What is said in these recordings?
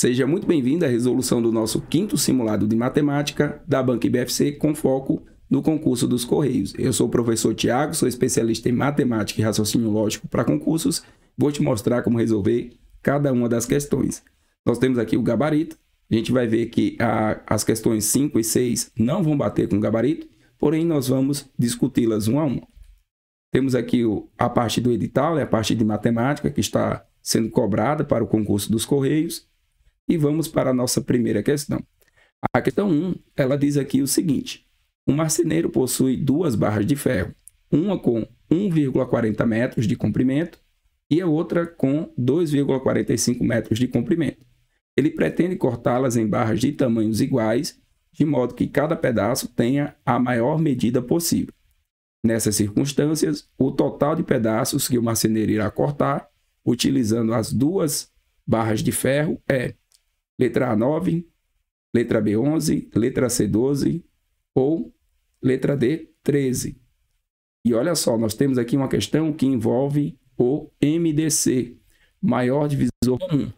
Seja muito bem-vindo à resolução do nosso quinto simulado de matemática da Banca IBFC com foco no concurso dos Correios. Eu sou o professor Tiago, sou especialista em matemática e raciocínio lógico para concursos. Vou te mostrar como resolver cada uma das questões. Nós temos aqui o gabarito. A gente vai ver que as questões 5 e 6 não vão bater com o gabarito, porém nós vamos discuti-las uma a uma. Temos aqui a parte do edital, a parte de matemática que está sendo cobrada para o concurso dos Correios. E vamos para a nossa primeira questão. A questão 1, ela diz aqui o seguinte: um marceneiro possui duas barras de ferro, uma com 1,40 metros de comprimento e a outra com 2,45 metros de comprimento. Ele pretende cortá-las em barras de tamanhos iguais, de modo que cada pedaço tenha a maior medida possível. Nessas circunstâncias, o total de pedaços que o marceneiro irá cortar, utilizando as duas barras de ferro, é letra A 9, letra B 11, letra C 12 ou letra D 13. E olha só, nós temos aqui uma questão que envolve o MDC, maior divisor comum.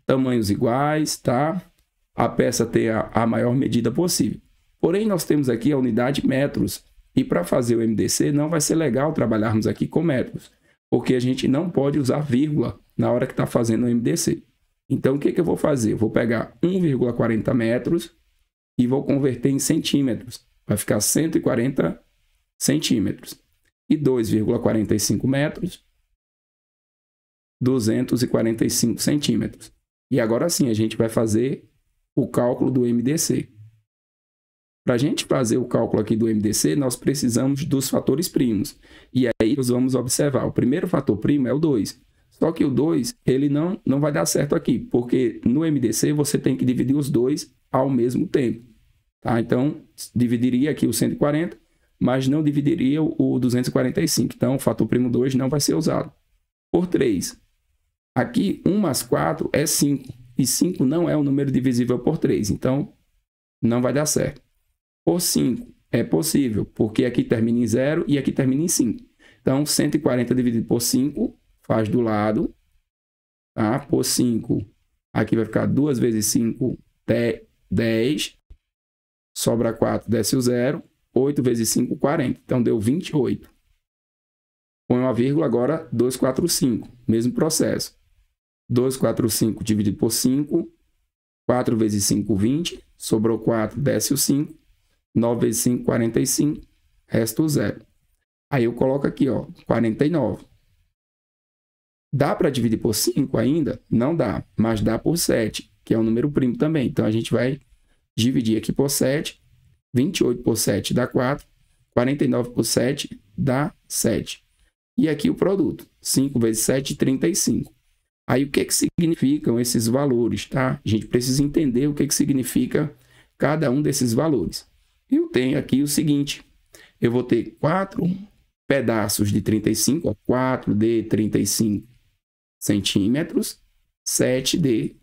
Tamanhos iguais, tá? A peça tem a maior medida possível. Porém, nós temos aqui a unidade metros. E para fazer o MDC não vai ser legal trabalharmos aqui com metros, porque a gente não pode usar vírgula na hora que está fazendo o MDC. Então, o que eu vou fazer? Eu vou pegar 1,40 metros e vou converter em centímetros. Vai ficar 140 centímetros. E 2,45 metros, 245 centímetros. E agora sim, a gente vai fazer o cálculo do MDC. Para a gente fazer o cálculo aqui do MDC, nós precisamos dos fatores primos. E aí, nós vamos observar. O primeiro fator primo é o 2. Só que o 2, ele não vai dar certo aqui, porque no MDC você tem que dividir os dois ao mesmo tempo. Tá? Então, dividiria aqui o 140, mas não dividiria o 245. Então, o fator primo 2 não vai ser usado. Por 3, aqui 1 mais 4 é 5, e 5 não é um número divisível por 3, então não vai dar certo. Por 5 é possível, porque aqui termina em 0 e aqui termina em 5. Então, 140 dividido por 5 faz do lado, tá? Por 5, aqui vai ficar 2 vezes 5, 10. Sobra 4, desce o 0. 8 vezes 5, 40. Então, deu 28. Põe uma vírgula, agora 245. Mesmo processo. 245 dividido por 5. 4 vezes 5, 20. Sobrou 4, desce o 5. 9 vezes 5, 45. Resta o 0. Aí eu coloco aqui, ó, 49. Dá para dividir por 5 ainda? Não dá, mas dá por 7, que é um número primo também. Então, a gente vai dividir aqui por 7. 28 por 7 dá 4. 49 por 7 dá 7. E aqui o produto. 5 vezes 7, 35. Aí, o que significam esses valores, tá? A gente precisa entender o que significa cada um desses valores. Eu tenho aqui o seguinte. Eu vou ter 4 pedaços de 35, ó, 4 de 35 centímetros, 7 de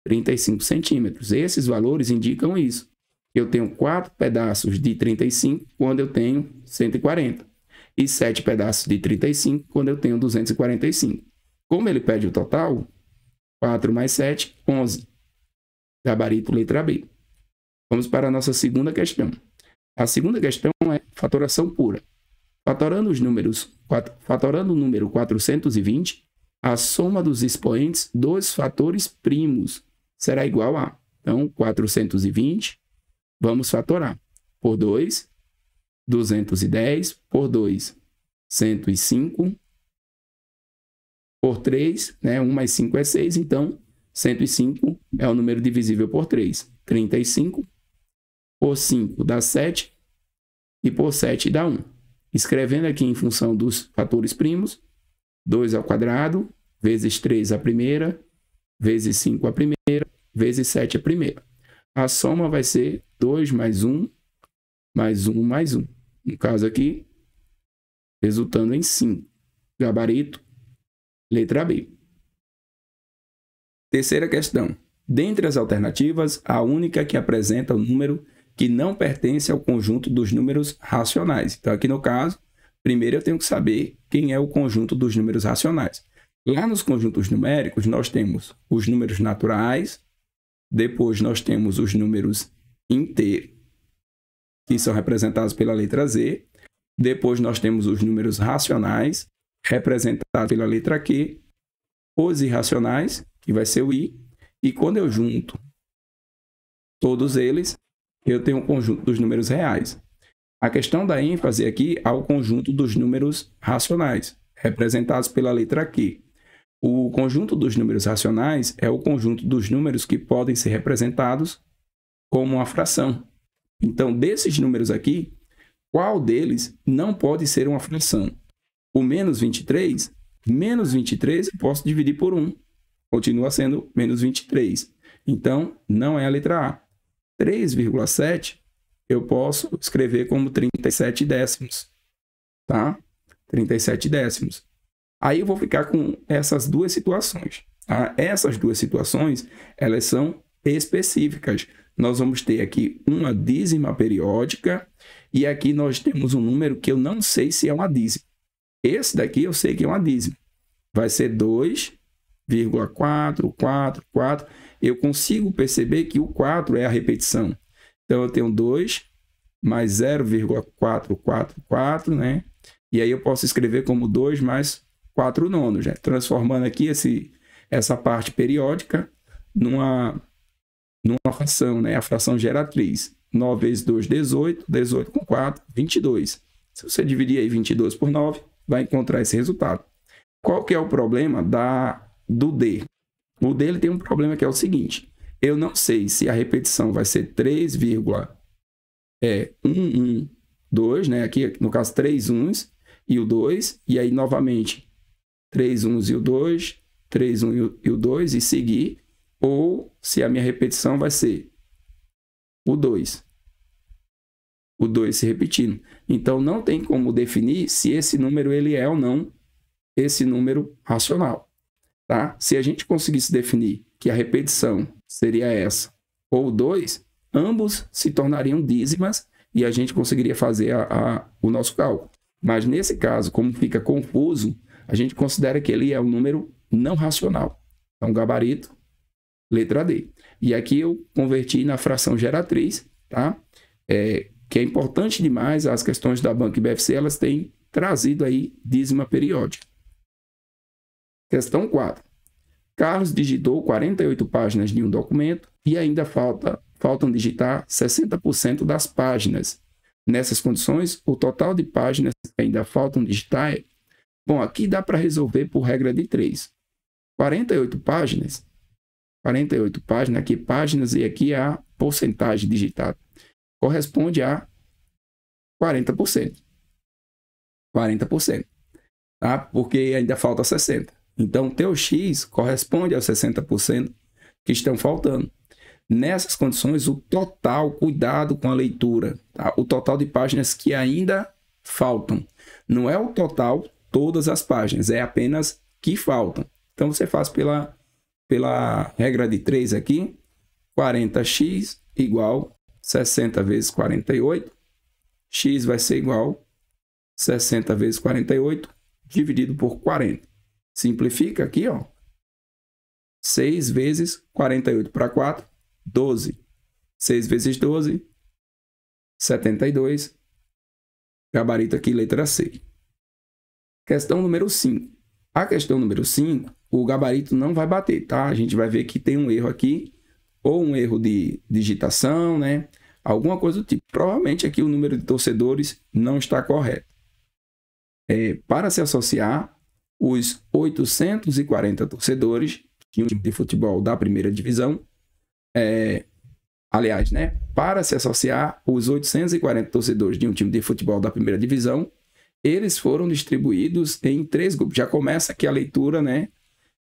35 centímetros. Esses valores indicam isso. Eu tenho 4 pedaços de 35 quando eu tenho 140. E 7 pedaços de 35 quando eu tenho 245. Como ele pede o total, 4 mais 7, 11. Gabarito letra B. Vamos para a nossa segunda questão. A segunda questão é fatoração pura. Fatorando o número 420, a soma dos expoentes dos fatores primos será igual a... Então, 420, vamos fatorar. Por 2, 210. Por 2, 105. Por 3, né? 1 mais 5 é 6, então 105 é o número divisível por 3. 35. Por 5 dá 7. E por 7 dá 1. Escrevendo aqui em função dos fatores primos, 2 ao quadrado, vezes 3 a primeira, vezes 5 a primeira, vezes 7 a primeira. A soma vai ser 2 mais 1, mais 1, mais 1. No caso aqui, resultando em 5. Gabarito, letra B. Terceira questão. Dentre as alternativas, a única que apresenta o número que não pertence ao conjunto dos números racionais. Então, aqui no caso, primeiro eu tenho que saber quem é o conjunto dos números racionais. Lá nos conjuntos numéricos, nós temos os números naturais, depois nós temos os números inteiros, que são representados pela letra Z, depois nós temos os números racionais, representados pela letra Q, os irracionais, que vai ser o I, e quando eu junto todos eles, eu tenho um conjunto dos números reais. A questão da ênfase aqui ao conjunto dos números racionais, representados pela letra Q. O conjunto dos números racionais é o conjunto dos números que podem ser representados como uma fração. Então, desses números aqui, qual deles não pode ser uma fração? O menos 23 eu posso dividir por 1. Continua sendo menos 23. Então, não é a letra A. 3,7 eu posso escrever como 37 décimos. Tá? 37 décimos. Aí eu vou ficar com essas duas situações. Tá? Essas duas situações, elas são específicas. Nós vamos ter aqui uma dízima periódica e aqui nós temos um número que eu não sei se é uma dízima. Esse daqui eu sei que é uma dízima. Vai ser 2,444. Eu consigo perceber que o 4 é a repetição. Então, eu tenho 2 mais 0,444, né? E aí eu posso escrever como 2 mais 4 nonos, né? Transformando aqui essa parte periódica numa fração, né? A fração geratriz. 9 vezes 2, 18. 18 com 4, 22. Se você dividir aí 22 por 9, vai encontrar esse resultado. Qual que é o problema do D? O D ele tem um problema que é o seguinte. Eu não sei se a repetição vai ser 3,112, né? Aqui, no caso, 3 uns e o 2. E aí, novamente, 3 uns e o 2, 3 1 e o 2 e seguir. Ou se a minha repetição vai ser o 2. O 2 se repetindo. Então, não tem como definir se esse número ele é ou não esse número racional. Tá? Se a gente conseguisse definir que a repetição seria essa ou 2, ambos se tornariam dízimas e a gente conseguiria fazer o nosso cálculo. Mas nesse caso, como fica confuso, a gente considera que ele é um número não racional. Então, gabarito, letra D. E aqui eu converti na fração geratriz, tá? Que é importante demais, as questões da Banca e BFC, elas têm trazido aí dízima periódica. Questão 4. Carlos digitou 48 páginas de um documento e ainda faltam digitar 60% das páginas. Nessas condições, o total de páginas que ainda faltam digitar é... Bom, aqui dá para resolver por regra de 3. 48 páginas, aqui páginas e aqui a porcentagem digitada, corresponde a 40%. 40%, tá? Porque ainda falta 60%. Então, teu X corresponde aos 60% que estão faltando. Nessas condições, o total, cuidado com a leitura, tá? O total de páginas que ainda faltam. Não é o total, todas as páginas, é apenas que faltam. Então, você faz pela regra de 3 aqui, 40x igual 60 vezes 48. X vai ser igual 60 vezes 48 dividido por 40. Simplifica aqui, ó. 6 vezes 48 para 4, 12. 6 vezes 12, 72. Gabarito aqui, letra C. Questão número 5. A questão número 5, o gabarito não vai bater, tá? A gente vai ver que tem um erro aqui, ou um erro de digitação, né? Alguma coisa do tipo. Provavelmente aqui o número de torcedores não está correto. Para se associar, os 840 torcedores de um time de futebol da primeira divisão, aliás, né? Para se associar, os 840 torcedores de um time de futebol da primeira divisão, eles foram distribuídos em 3 grupos. Já começa aqui a leitura, né?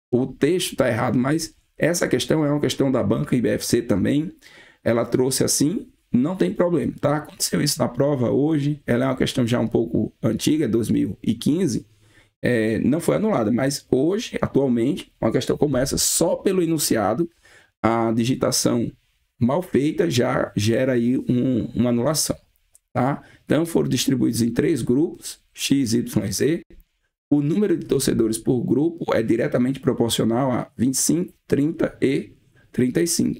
O texto está errado, mas essa questão é uma questão da Banca e BFC também. Ela trouxe assim, não tem problema, tá? Aconteceu isso na prova hoje, ela é uma questão já um pouco antiga, 2015, não foi anulada, mas hoje, atualmente, uma questão como essa, só pelo enunciado, a digitação mal feita já gera aí uma anulação, tá? Então, foram distribuídos em 3 grupos, X, Y e Z. o número de torcedores por grupo é diretamente proporcional a 25, 30 e 35.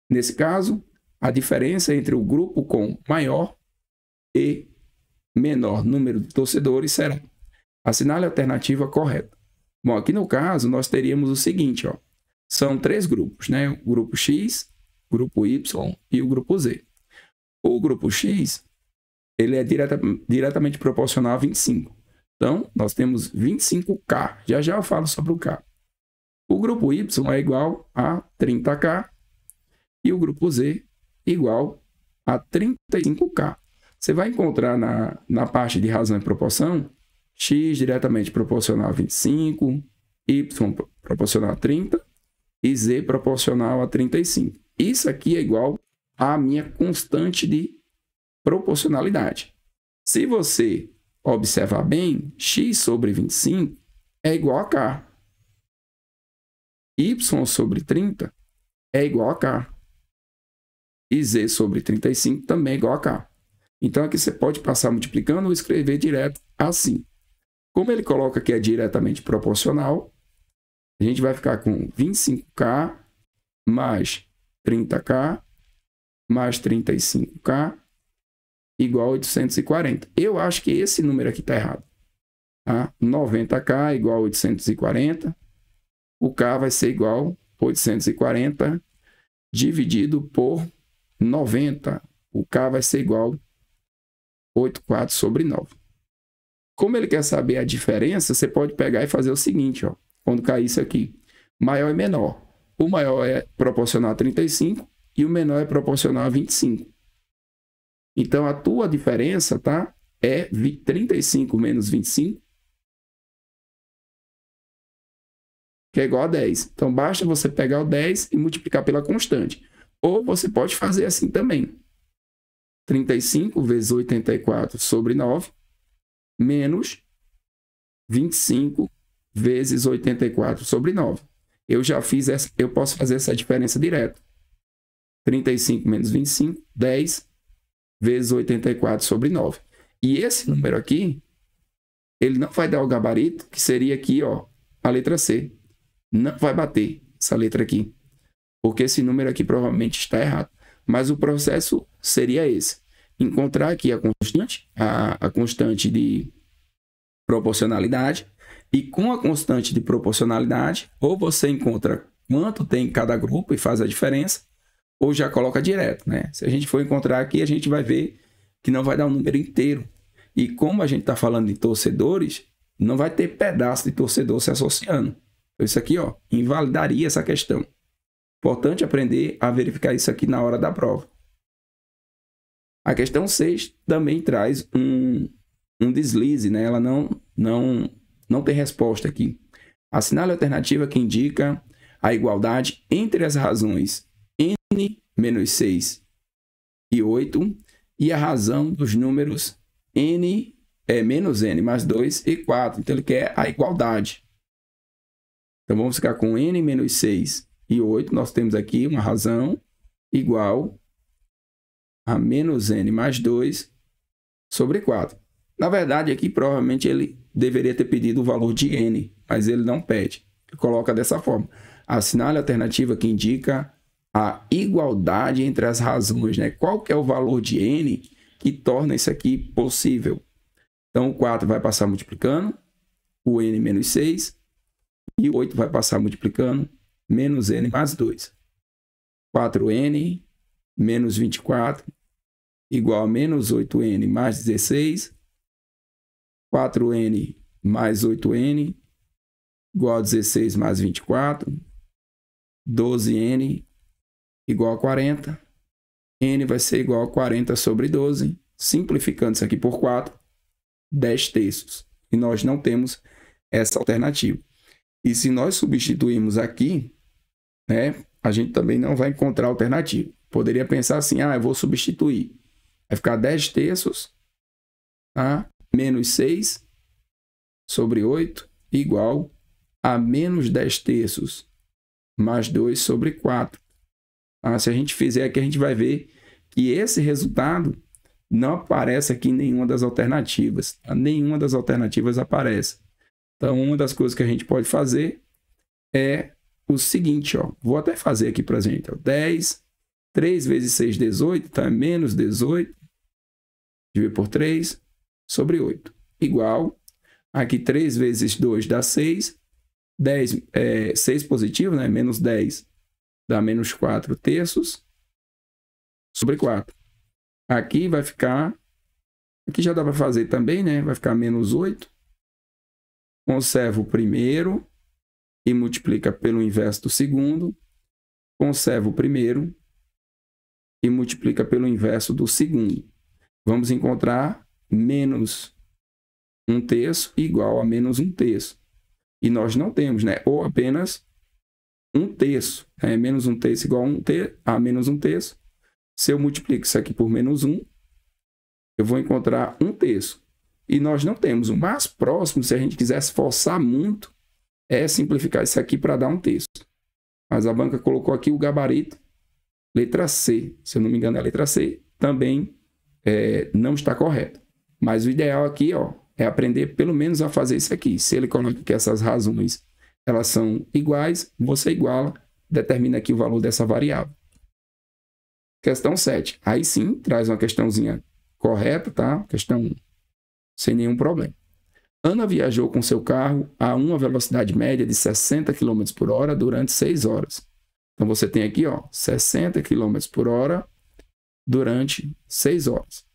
Nesse caso, a diferença entre o grupo com maior e menor número de torcedores será. Assinale a alternativa correta. Bom, aqui no caso, nós teríamos o seguinte, ó. São 3 grupos, né? O grupo X, o grupo Y e o grupo Z. O grupo X, ele é diretamente proporcional a 25. Então, nós temos 25K. Já já eu falo sobre o K. O grupo Y é igual a 30K e o grupo Z igual a 35K. Você vai encontrar na parte de razão e proporção X diretamente proporcional a 25, Y proporcional a 30 e Z proporcional a 35. Isso aqui é igual à minha constante de proporcionalidade. Se você observar bem, X sobre 25 é igual a K. Y sobre 30 é igual a K. E Z sobre 35 também é igual a K. Então, aqui você pode passar multiplicando ou escrever direto assim. Como ele coloca que é diretamente proporcional, a gente vai ficar com 25K mais 30K mais 35K igual a 840. Eu acho que esse número aqui está errado. Tá? 90K igual a 840. O K vai ser igual a 840 dividido por 90. O K vai ser igual a 84 sobre 9. Como ele quer saber a diferença, você pode pegar e fazer o seguinte, ó, quando cair isso aqui. Maior e menor. O maior é proporcional a 35 e o menor é proporcional a 25. Então, a tua diferença, tá? É 35 menos 25, que é igual a 10. Então, basta você pegar o 10 e multiplicar pela constante. Ou você pode fazer assim também. 35 vezes 84 sobre 9, menos 25 vezes 84 sobre 9. Eu já fiz essa, eu posso fazer essa diferença direto. 35 menos 25, 10 vezes 84 sobre 9. E esse número aqui, ele não vai dar o gabarito, que seria aqui, ó, a letra C. Não vai bater essa letra aqui, porque esse número aqui provavelmente está errado. Mas o processo seria esse. Encontrar aqui a constante de proporcionalidade, e com a constante de proporcionalidade, ou você encontra quanto tem em cada grupo e faz a diferença, ou já coloca direto, né? Se a gente for encontrar aqui, a gente vai ver que não vai dar um número inteiro. E como a gente está falando de torcedores, não vai ter pedaço de torcedor se associando. Então, isso aqui, ó, invalidaria essa questão. Importante aprender a verificar isso aqui na hora da prova. A questão 6 também traz um deslize, né? Ela não tem resposta aqui. Assinale a alternativa que indica a igualdade entre as razões n menos 6 e 8 e a razão dos números menos n mais 2 e 4. Então, ele quer a igualdade. Então, vamos ficar com n menos 6 e 8. Nós temos aqui uma razão igual a menos n mais 2 sobre 4. Na verdade, aqui provavelmente ele deveria ter pedido o valor de n, mas ele não pede. Ele coloca dessa forma. Assinale a alternativa que indica a igualdade entre as razões, né? Qual que é o valor de n que torna isso aqui possível? Então, o 4 vai passar multiplicando o n menos 6 e o 8 vai passar multiplicando menos n mais 2. 4n menos 24 igual a menos 8n mais 16. 4n mais 8n igual a 16 mais 24. 12n igual a 40. N vai ser igual a 40 sobre 12. Simplificando isso aqui por 4, 10 terços. E nós não temos essa alternativa. E se nós substituirmos aqui, né, a gente também não vai encontrar alternativa. Poderia pensar assim, eu vou substituir. Vai ficar 10 terços, tá? Menos 6 sobre 8 igual a menos 10 terços mais 2 sobre 4. Se a gente fizer aqui, a gente vai ver que esse resultado não aparece aqui em nenhuma das alternativas. Nenhuma das alternativas aparece. Então, uma das coisas que a gente pode fazer é o seguinte, ó. Vou até fazer aqui para a gente. Ó, 10, 3 vezes 6, 18. Então, é menos 18. Dividir por 3 sobre 8. Igual. Aqui, 3 vezes 2 dá 6. 6 positivo, né? Menos 10 dá menos 4 terços sobre 4. Aqui vai ficar... Aqui já dá para fazer também, né? Vai ficar menos 8. Conserva o primeiro e multiplica pelo inverso do segundo. Conserva o primeiro e multiplica pelo inverso do segundo. Vamos encontrar menos 1/3 igual a menos 1/3. E nós não temos, né? Ou apenas 1/3. Menos 1/3 igual a menos 1/3. Se eu multiplico isso aqui por menos 1, eu vou encontrar 1/3. E nós não temos. O mais próximo, se a gente quisesse forçar muito, é simplificar isso aqui para dar 1/3. Mas a banca colocou aqui o gabarito, letra C. Se eu não me engano, é a letra C. Também não está correto. Mas o ideal aqui, ó, é aprender pelo menos a fazer isso aqui. Se ele coloca que essas razões elas são iguais, você iguala, determina aqui o valor dessa variável. Questão 7. Aí sim, traz uma questãozinha correta, tá? Questão sem nenhum problema. Ana viajou com seu carro a uma velocidade média de 60 km por hora durante 6 horas. Então, você tem aqui, ó, 60 km por hora durante 6 horas.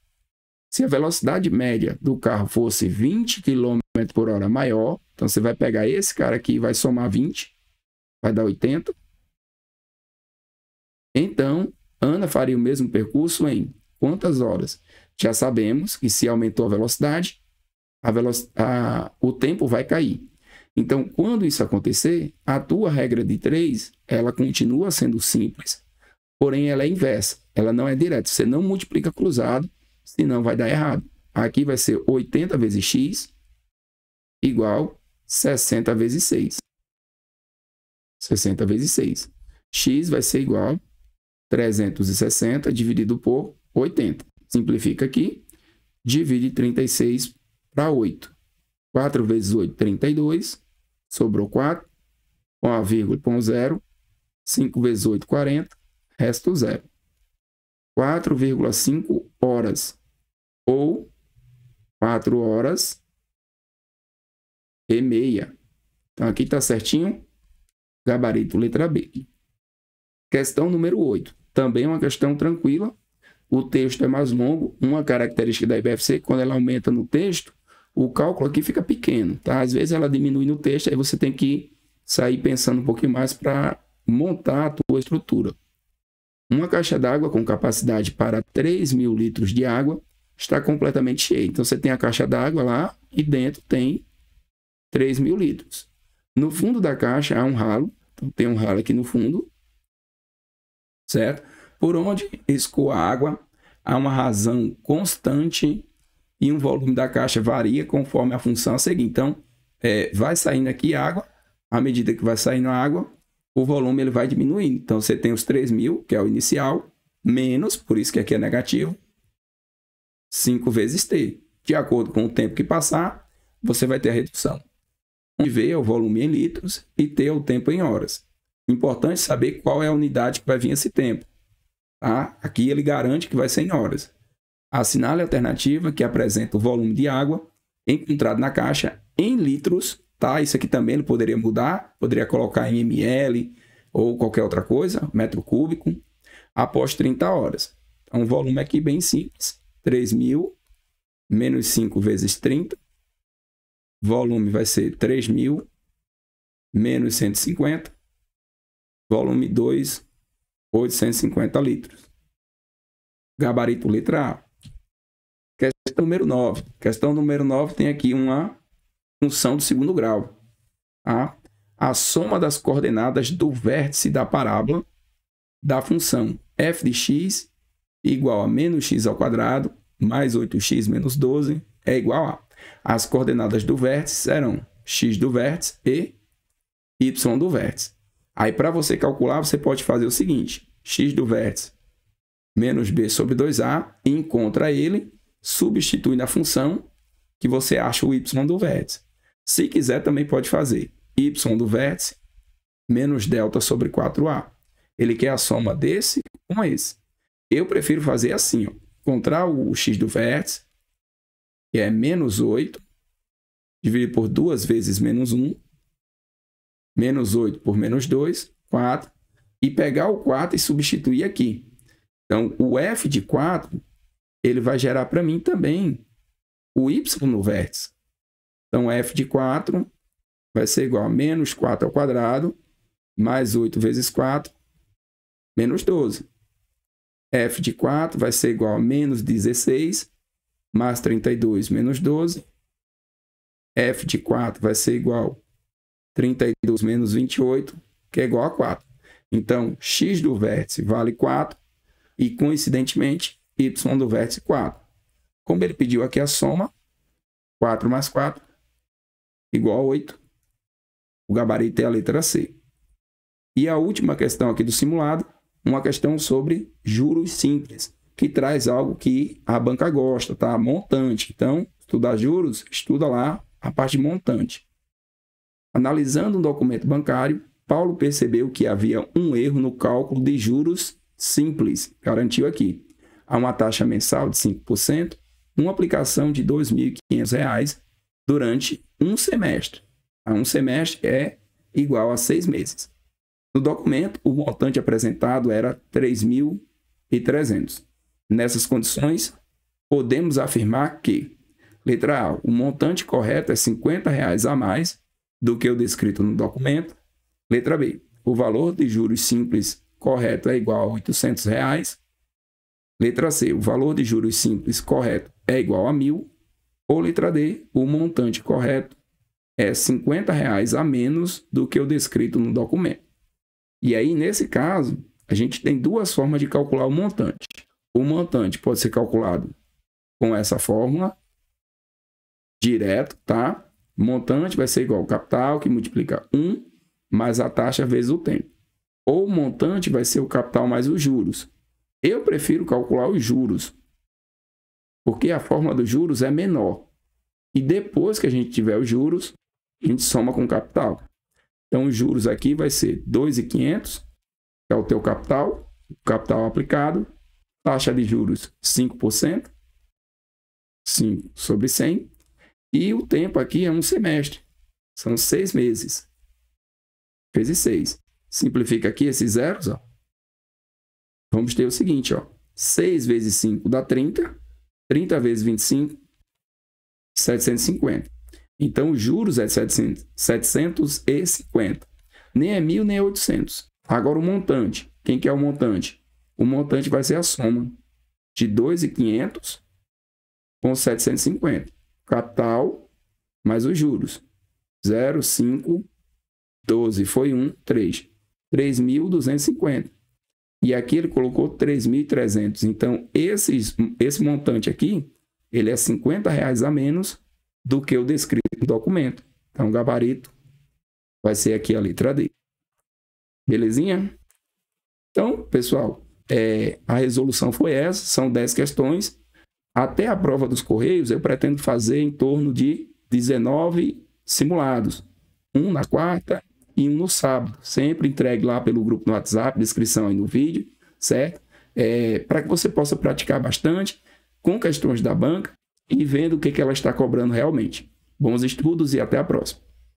Se a velocidade média do carro fosse 20 km por hora maior, então você vai pegar esse cara aqui e vai somar 20, vai dar 80. Então, Ana faria o mesmo percurso em quantas horas? Já sabemos que se aumentou a velocidade, o tempo vai cair. Então, quando isso acontecer, a tua regra de 3, ela continua sendo simples, porém ela é inversa. Ela não é direta. Você não multiplica cruzado, senão vai dar errado. Aqui vai ser 80 vezes x igual 60 vezes 6. 60 vezes 6. X vai ser igual 360 dividido por 80. Simplifica aqui. Divide 36 para 8. 4 vezes 8, 32. Sobrou 4. Com a vírgula, põe 0. 5 vezes 8, 40. Resto 0. 4,5 horas. Ou 4 horas e meia. Então, aqui está certinho. Gabarito, letra B. Questão número 8. Também é uma questão tranquila. O texto é mais longo. Uma característica da IBFC, quando ela aumenta no texto, o cálculo aqui fica pequeno, tá? Às vezes ela diminui no texto, aí você tem que sair pensando um pouquinho mais para montar a tua estrutura. Uma caixa d'água com capacidade para 3.000 litros de água está completamente cheia. Então, você tem a caixa d'água lá e dentro tem 3.000 litros. No fundo da caixa há um ralo. Então, tem um ralo aqui no fundo, certo? Por onde escoa a água, há uma razão constante e um volume da caixa varia conforme a função a seguir. Então, vai saindo aqui água, à medida que vai saindo a água, o volume ele vai diminuindo. Então, você tem os 3.000, que é o inicial, menos, por isso que aqui é negativo, 5 vezes T. De acordo com o tempo que passar, você vai ter a redução. Onde V é o volume em litros e T é o tempo em horas. Importante saber qual é a unidade que vai vir esse tempo. Tá? Aqui ele garante que vai ser em horas. Assinale a alternativa que apresenta o volume de água encontrado na caixa em litros. Tá? Isso aqui também ele poderia mudar, poderia colocar em ml ou qualquer outra coisa, metro cúbico, após 30 horas. Então, o volume aqui bem simples, 3.000 menos 5 vezes 30. Volume vai ser 3.000 menos 150. Volume 2, 850 litros. Gabarito letra A. Questão número 9. Questão número 9 tem aqui uma função do segundo grau. Tá? A soma das coordenadas do vértice da parábola da função f de x igual a menos x ao quadrado mais 8x menos 12 é igual a... As coordenadas do vértice serão x do vértice e y do vértice. Aí, para você calcular, você pode fazer o seguinte. X do vértice menos b sobre 2a, e encontra ele, substitui na função que você acha o y do vértice. Se quiser, também pode fazer y do vértice menos delta sobre 4A. Ele quer a soma desse com esse. Eu prefiro fazer assim, ó. Encontrar o x do vértice, que é menos 8, dividido por 2 vezes menos 1, menos 8 por menos 2, 4, e pegar o 4 e substituir aqui. Então, o f de 4, ele vai gerar para mim também o y no vértice. Então, f de 4 vai ser igual a menos 4 ao quadrado, mais 8 vezes 4, menos 12. F de 4 vai ser igual a menos 16, mais 32, menos 12. F de 4 vai ser igual a 32 menos 28, que é igual a 4. Então, x do vértice vale 4 e, coincidentemente, y do vértice 4. Como ele pediu aqui a soma, 4 mais 4 igual a 8. O gabarito é a letra C. E a última questão aqui do simulado, uma questão sobre juros simples, que traz algo que a banca gosta, tá? Montante. Então, estudar juros, estuda lá a parte de montante. Analisando um documento bancário, Paulo percebeu que havia um erro no cálculo de juros simples, garantiu aqui. Há uma taxa mensal de 5%, uma aplicação de R$ 2.500 durante um semestre. Um semestre é igual a 6 meses. No documento, o montante apresentado era 3.300. Nessas condições, podemos afirmar que, letra A, o montante correto é R$ 50 a mais do que o descrito no documento. Letra B, o valor de juros simples correto é igual a R$ 800. Letra C, o valor de juros simples correto é igual a 1.000. Ou letra D, o montante correto é R$ 50 a menos do que o descrito no documento. E aí, nesse caso, a gente tem duas formas de calcular o montante. O montante pode ser calculado com essa fórmula, direto, tá? O montante vai ser igual ao capital, que multiplica 1 mais a taxa vezes o tempo. Ou o montante vai ser o capital mais os juros. Eu prefiro calcular os juros, porque a fórmula dos juros é menor. E depois que a gente tiver os juros, a gente soma com o capital. Então, os juros aqui vai ser 2.500, que é o teu capital, o capital aplicado, taxa de juros 5%, 5 sobre 100, e o tempo aqui é um semestre, são 6 meses, vezes 6. Simplifica aqui esses zeros, ó. Vamos ter o seguinte, ó, 6 vezes 5 dá 30, 30 vezes 25, 750. Então, os juros é 750. Nem é 1.000, nem é 800. Agora, o montante. Quem que é o montante? O montante vai ser a soma de 2.500 com 750. Capital mais os juros. 0, 5, 12. Foi 1, 3. 3.250. E aqui ele colocou 3.300. Então, esse montante aqui, ele é R$ 50 a menos do que o descrito no documento. Então, o gabarito vai ser aqui a letra D. Belezinha? Então, pessoal, a resolução foi essa. São 10 questões. Até a prova dos Correios, eu pretendo fazer em torno de 19 simulados. Um na quarta e um no sábado. Sempre entregue lá pelo grupo no WhatsApp, descrição aí no vídeo, certo? Para que você possa praticar bastante com questões da banca e vendo o que ela está cobrando realmente. Bons estudos e até a próxima.